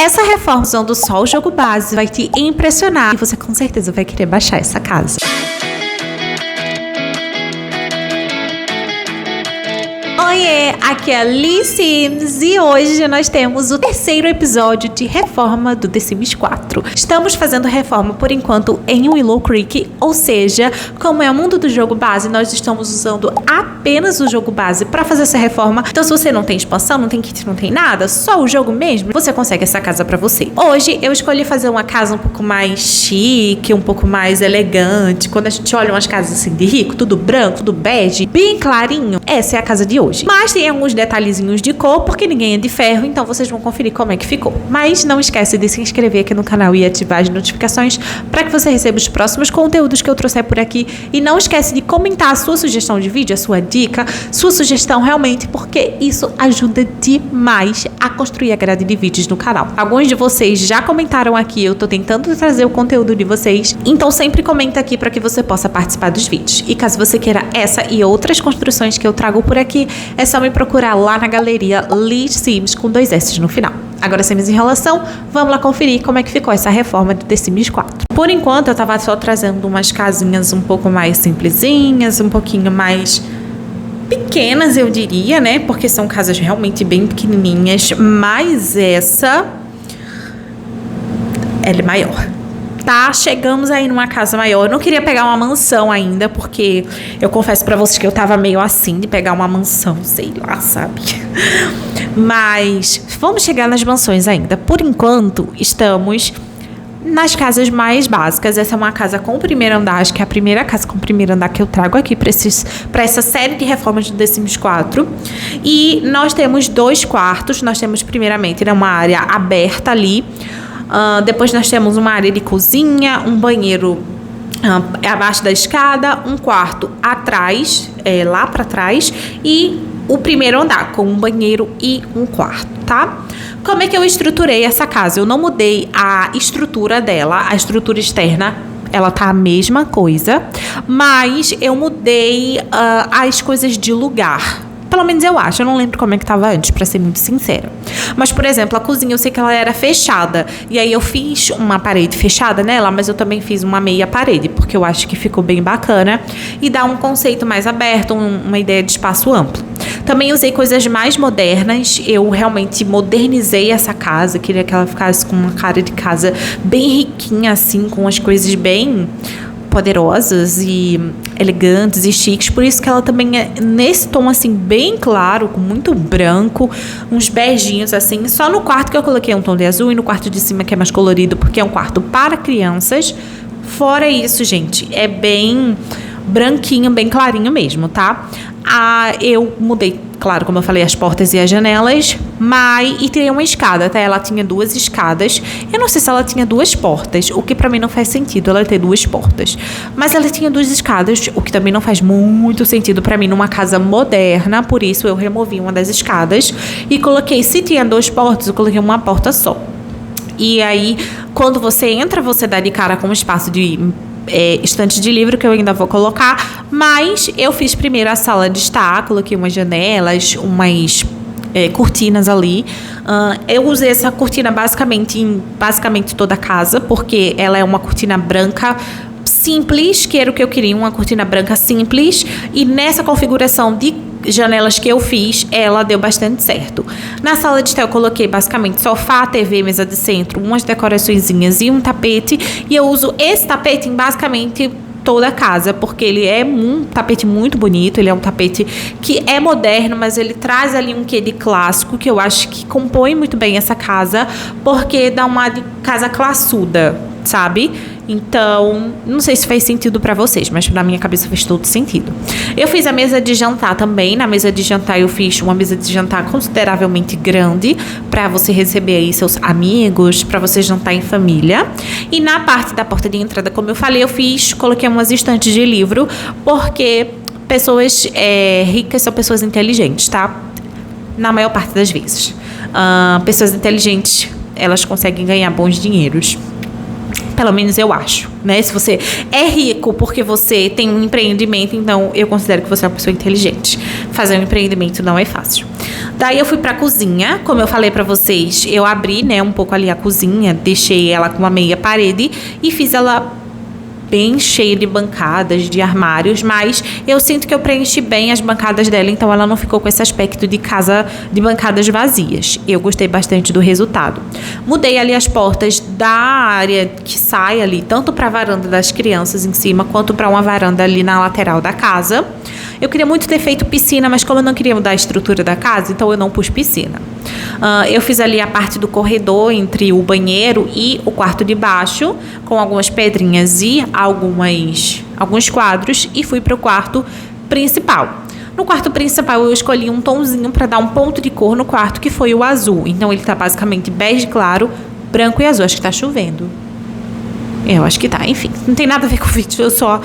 Essa reforma usando só o jogo base vai te impressionar e você com certeza vai querer baixar essa casa. Oiê, aqui é a Lee Sims e hoje nós temos o terceiro episódio de reforma do The Sims 4. Estamos fazendo reforma por enquanto em Willow Creek, ou seja, como é o mundo do jogo base, nós estamos usando apenas o jogo base para fazer essa reforma. Então se você não tem expansão, não tem kit, não tem nada, só o jogo mesmo, você consegue essa casa para você. Hoje eu escolhi fazer uma casa um pouco mais chique, um pouco mais elegante. Quando a gente olha umas casas assim de rico, tudo branco, tudo bege, bem clarinho, essa é a casa de hoje. Mas tem alguns detalhezinhos de cor, porque ninguém é de ferro, então vocês vão conferir como é que ficou. Mas não esquece de se inscrever aqui no canal e ativar as notificações para que você receba os próximos conteúdos que eu trouxer por aqui. E não esquece de comentar a sua sugestão de vídeo, a sua dica, sua sugestão realmente, porque isso ajuda demais a construir a grade de vídeos no canal. Alguns de vocês já comentaram aqui, eu tô tentando trazer o conteúdo de vocês, então sempre comenta aqui para que você possa participar dos vídeos. E caso você queira essa e outras construções que eu trago por aqui, é só me procurar lá na galeria Lee Sims com 2 S no final. Agora, sem mais enrolação, vamos lá conferir como é que ficou essa reforma de The Sims 4. Por enquanto, eu tava só trazendo umas casinhas um pouco mais simplesinhas, um pouquinho mais pequenas, eu diria, né? Porque são casas realmente bem pequenininhas, mas essa ela é maior. Tá, chegamos aí numa casa maior. Eu não queria pegar uma mansão ainda, porque eu confesso pra vocês que eu tava meio assim de pegar uma mansão, sei lá, sabe? Mas vamos chegar nas mansões ainda. Por enquanto, estamos nas casas mais básicas. Essa é uma casa com primeiro andar, acho que é a primeira casa com primeiro andar que eu trago aqui pra essa série de reformas do The Sims 4. E nós temos 2 quartos. Nós temos primeiramente, né, uma área aberta ali. Depois nós temos uma área de cozinha, um banheiro abaixo da escada, um quarto atrás, lá para trás, e o primeiro andar com um banheiro e um quarto, tá? Como é que eu estruturei essa casa? Eu não mudei a estrutura dela, a estrutura externa, ela tá a mesma coisa, mas eu mudei as coisas de lugar. Pelo menos eu acho, eu não lembro como é que tava antes, pra ser muito sincera. Mas, por exemplo, a cozinha eu sei que ela era fechada. E aí eu fiz uma parede fechada nela, mas eu também fiz uma meia parede, porque eu acho que ficou bem bacana. E dá um conceito mais aberto, uma ideia de espaço amplo. Também usei coisas mais modernas. Eu realmente modernizei essa casa. Queria que ela ficasse com uma cara de casa bem riquinha, assim, com as coisas bem poderosas e elegantes e chiques, por isso que ela também é nesse tom assim bem claro, com muito branco, uns beijinhos assim. Só no quarto que eu coloquei um tom de azul e no quarto de cima que é mais colorido, porque é um quarto para crianças. Fora isso, gente, é bem branquinho, bem clarinho mesmo, tá? Eu mudei, claro, como eu falei, as portas e as janelas, e tirei uma escada, tá? Ela tinha 2 escadas. Eu não sei se ela tinha 2 portas, o que pra mim não faz sentido ela ter 2 portas. Mas ela tinha 2 escadas, o que também não faz muito sentido pra mim numa casa moderna, por isso eu removi uma das escadas e coloquei, se tinha 2 portas, eu coloquei uma porta só. E aí, quando você entra, você dá de cara com um espaço de estante de livro que eu ainda vou colocar, mas eu fiz primeiro a sala de estar, coloquei umas janelas, umas cortinas ali. Eu usei essa cortina basicamente em toda a casa, porque ela é uma cortina branca simples, que era o que eu queria, uma cortina branca simples, e nessa configuração de janelas que eu fiz, ela deu bastante certo. Na sala de estar eu coloquei basicamente sofá, TV, mesa de centro, umas decoraçõezinhas e um tapete, e eu uso esse tapete em basicamente toda a casa, porque ele é um tapete muito bonito, ele é um tapete que é moderno, mas ele traz ali um quê de clássico, que eu acho que compõe muito bem essa casa, porque dá uma de casa classuda, sabe? Então, não sei se faz sentido pra vocês, mas na minha cabeça fez todo sentido. Eu fiz a mesa de jantar também. Na mesa de jantar eu fiz uma mesa de jantar consideravelmente grande pra você receber aí seus amigos, pra você jantar em família. E na parte da porta de entrada, como eu falei, coloquei umas estantes de livro, porque pessoas ricas são pessoas inteligentes, tá? Na maior parte das vezes. Pessoas inteligentes, elas conseguem ganhar bons dinheiros. Pelo menos eu acho. né? Se você é rico porque você tem um empreendimento, então eu considero que você é uma pessoa inteligente. Fazer um empreendimento não é fácil. Daí eu fui pra cozinha, como eu falei pra vocês, eu abri, né, um pouco ali a cozinha, deixei ela com uma meia parede e fiz ela bem cheia de bancadas, de armários, mas eu sinto que eu preenchi bem as bancadas dela, então ela não ficou com esse aspecto de casa de bancadas vazias. Eu gostei bastante do resultado. Mudei ali as portas da área que sai ali, tanto para a varanda das crianças em cima, quanto para uma varanda ali na lateral da casa. Eu queria muito ter feito piscina, mas como eu não queria mudar a estrutura da casa, então eu não pus piscina. Eu fiz ali a parte do corredor entre o banheiro e o quarto de baixo, com algumas pedrinhas e alguns quadros, e fui para o quarto principal. No quarto principal eu escolhi um tomzinho para dar um ponto de cor no quarto, que foi o azul. Então ele está basicamente bege claro, branco e azul. Acho que está chovendo. Eu acho que tá, enfim. Não tem nada a ver com o vídeo, eu só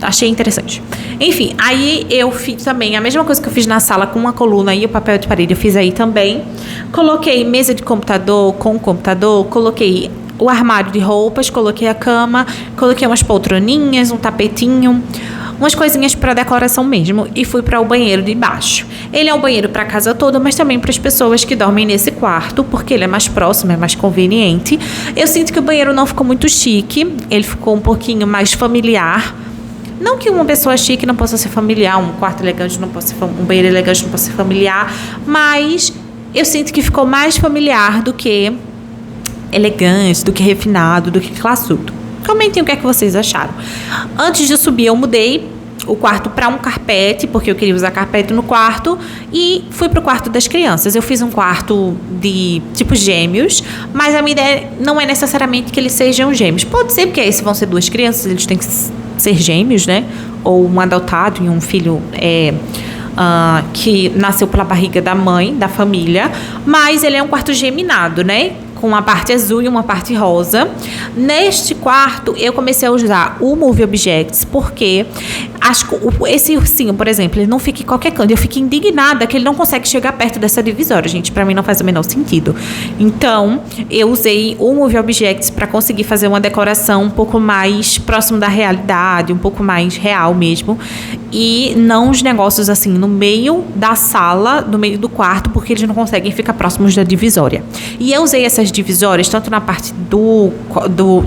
achei interessante. Enfim, aí eu fiz também a mesma coisa que eu fiz na sala com uma coluna e o papel de parede, eu fiz aí também. Coloquei mesa de computador com computador, coloquei o armário de roupas, coloquei a cama, coloquei umas poltroninhas, um tapetinho, umas coisinhas para decoração mesmo, e fui para o banheiro de baixo. Ele é um banheiro para a casa toda, mas também para as pessoas que dormem nesse quarto, porque ele é mais próximo, é mais conveniente. Eu sinto que o banheiro não ficou muito chique, ele ficou um pouquinho mais familiar. Não que uma pessoa chique não possa ser familiar, um quarto elegante não possa ser, um banheiro elegante não possa ser familiar, mas eu sinto que ficou mais familiar do que elegante, do que refinado, do que classudo. Comentem o que é que vocês acharam. Antes de subir, eu mudei o quarto para um carpete, porque eu queria usar carpete no quarto, e fui pro quarto das crianças. Eu fiz um quarto de tipo gêmeos, mas a minha ideia não é necessariamente que eles sejam gêmeos. Pode ser, porque se vão ser duas crianças, eles têm que ser gêmeos, né? Ou um adotado e um filho que nasceu pela barriga da mãe, da família. Mas ele é um quarto geminado, né? Com uma parte azul e uma parte rosa. Neste quarto, eu comecei a usar o Move Objects, porque acho que esse ursinho, por exemplo, ele não fica em qualquer canto. Eu fico indignada que ele não consegue chegar perto dessa divisória, gente. Pra mim não faz o menor sentido. Então, eu usei o Move Objects para conseguir fazer uma decoração um pouco mais próximo da realidade, um pouco mais real mesmo. E não os negócios assim no meio da sala, no meio do quarto, porque eles não conseguem ficar próximos da divisória. E eu usei essas divisórias tanto na parte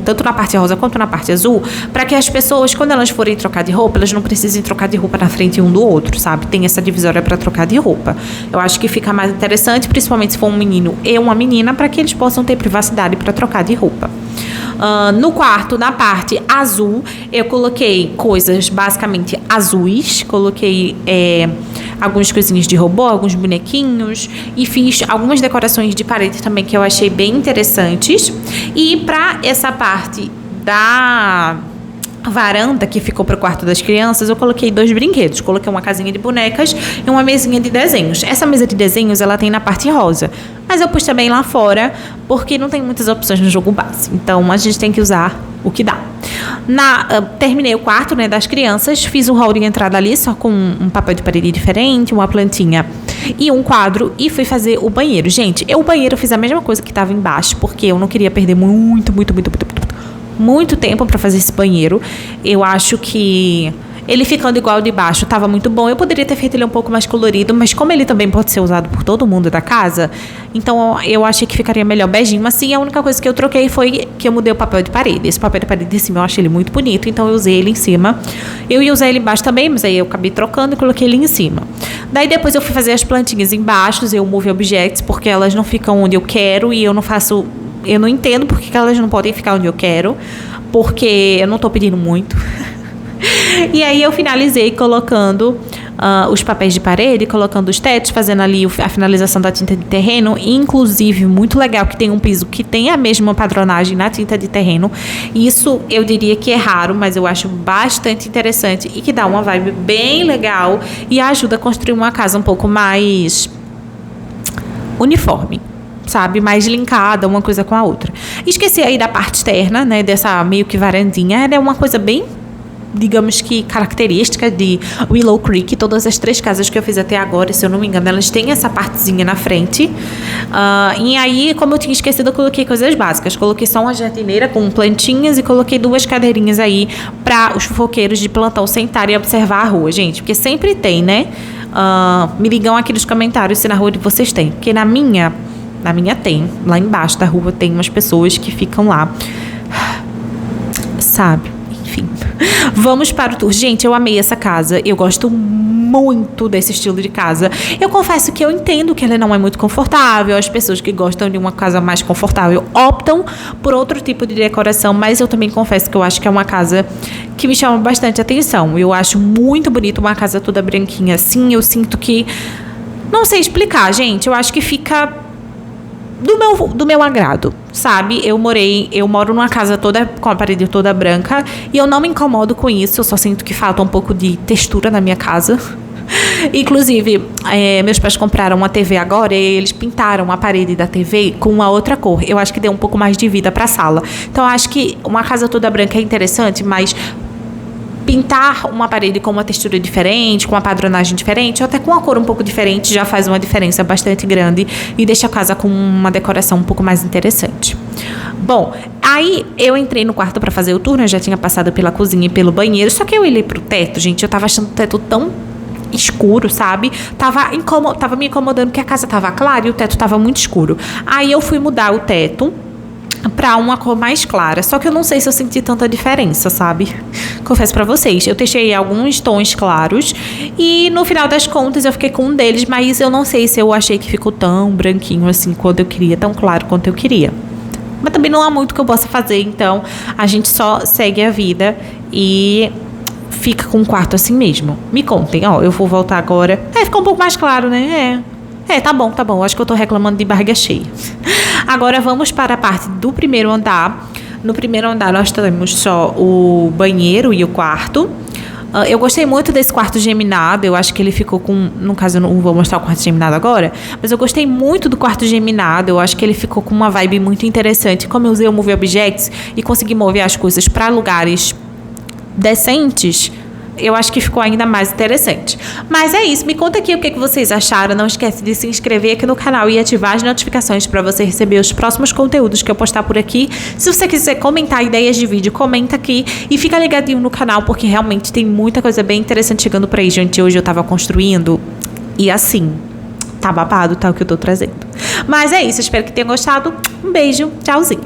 tanto na parte rosa quanto na parte azul, para que as pessoas, quando elas forem trocar de roupa, elas não precisem trocar de roupa na frente um do outro, sabe? Tem essa divisória para trocar de roupa. Eu acho que fica mais interessante, principalmente se for um menino e uma menina, para que eles possam ter privacidade para trocar de roupa. No quarto, na parte azul, eu coloquei coisas basicamente azuis, coloquei algumas coisinhas de robô, alguns bonequinhos, e fiz algumas decorações de parede também que eu achei bem interessantes. E para essa parte da varanda que ficou para o quarto das crianças, eu coloquei 2 brinquedos. Coloquei uma casinha de bonecas e uma mesinha de desenhos. Essa mesa de desenhos, ela tem na parte rosa, mas eu pus também lá fora, porque não tem muitas opções no jogo base. Então, a gente tem que usar o que dá. Terminei o quarto, né, das crianças, fiz um hall de entrada ali, só com um papel de parede diferente, uma plantinha e um quadro, e fui fazer o banheiro. Gente, o banheiro eu fiz a mesma coisa que estava embaixo, porque eu não queria perder muito tempo para fazer esse banheiro. Eu acho que ele ficando igual ao de baixo estava muito bom. Eu poderia ter feito ele um pouco mais colorido, mas como ele também pode ser usado por todo mundo da casa, então eu achei que ficaria melhor beijinho assim. A única coisa que eu troquei foi que eu mudei o papel de parede. Esse papel de parede de cima eu achei ele muito bonito, então eu usei ele em cima. Eu ia usar ele embaixo também, mas aí eu acabei trocando e coloquei ele em cima. Daí depois eu fui fazer as plantinhas embaixo, eu Move Objects, porque elas não ficam onde eu quero e eu não entendo porque que elas não podem ficar onde eu quero, porque eu não tô pedindo muito. E aí eu finalizei colocando os papéis de parede, colocando os tetos, fazendo ali a finalização da tinta de terreno. Inclusive, muito legal que tem um piso que tem a mesma padronagem na tinta de terreno. Isso eu diria que é raro, mas eu acho bastante interessante e que dá uma vibe bem legal e ajuda a construir uma casa um pouco mais uniforme, sabe, mais linkada uma coisa com a outra. Esqueci aí da parte externa, né, dessa meio que varandinha. Ela é uma coisa bem digamos que característica de Willow Creek. Todas as 3 casas que eu fiz até agora, se eu não me engano, elas têm essa partezinha na frente. E aí, como eu tinha esquecido, eu coloquei coisas básicas. Coloquei só uma jardineira com plantinhas e coloquei 2 cadeirinhas aí para os fofoqueiros de plantão sentarem e observar a rua, gente. Porque sempre tem, né? Me ligam aqui nos comentários se na rua de vocês tem. Porque na minha tem. Lá embaixo da rua tem umas pessoas que ficam lá. Sabe? Enfim. Vamos para o tour. Gente, eu amei essa casa. Eu gosto muito desse estilo de casa. Eu confesso que eu entendo que ela não é muito confortável. As pessoas que gostam de uma casa mais confortável optam por outro tipo de decoração, mas eu também confesso que eu acho que é uma casa que me chama bastante atenção. Eu acho muito bonito uma casa toda branquinha assim. Eu sinto que... Não sei explicar, gente. Eu acho que fica... do meu agrado, sabe? Eu moro numa casa toda com a parede toda branca e eu não me incomodo com isso, eu só sinto que falta um pouco de textura na minha casa. Inclusive, meus pais compraram uma TV agora e eles pintaram a parede da TV com uma outra cor. Eu acho que deu um pouco mais de vida pra sala. Então, eu acho que uma casa toda branca é interessante, mas pintar uma parede com uma textura diferente, com uma padronagem diferente, ou até com uma cor um pouco diferente, já faz uma diferença bastante grande e deixa a casa com uma decoração um pouco mais interessante. Bom, aí eu entrei no quarto pra fazer o turno, eu já tinha passado pela cozinha e pelo banheiro, só que eu olhei pro teto, gente, eu tava achando o teto tão escuro, sabe? Tava me incomodando porque a casa tava clara e o teto tava muito escuro. Aí eu fui mudar o teto pra uma cor mais clara, só que eu não sei se eu senti tanta diferença, sabe? Confesso pra vocês, eu testei alguns tons claros e no final das contas eu fiquei com um deles, mas eu não sei se eu achei que ficou tão branquinho assim quanto eu queria, tão claro quanto eu queria. Mas também não há muito que eu possa fazer, então a gente só segue a vida e fica com o quarto assim mesmo. Me contem, ó, eu vou voltar agora. Ficou um pouco mais claro, né? Tá bom. Acho que eu tô reclamando de barriga cheia. Agora vamos para a parte do primeiro andar. No primeiro andar nós temos só o banheiro e o quarto. Eu gostei muito desse quarto geminado. Eu acho que ele ficou com... No caso, eu não vou mostrar o quarto geminado agora, mas eu gostei muito do quarto geminado. Eu acho que ele ficou com uma vibe muito interessante. Como eu usei o Move Objects e consegui mover as coisas para lugares decentes, eu acho que ficou ainda mais interessante. Mas é isso, me conta aqui o que vocês acharam. Não esquece de se inscrever aqui no canal e ativar as notificações para você receber os próximos conteúdos que eu postar por aqui. Se você quiser comentar ideias de vídeo, comenta aqui e fica ligadinho no canal, porque realmente tem muita coisa bem interessante chegando por aí, gente. Hoje eu tava construindo e assim, tá babado, tá, o que eu tô trazendo. Mas é isso, espero que tenham gostado. Um beijo, tchauzinho.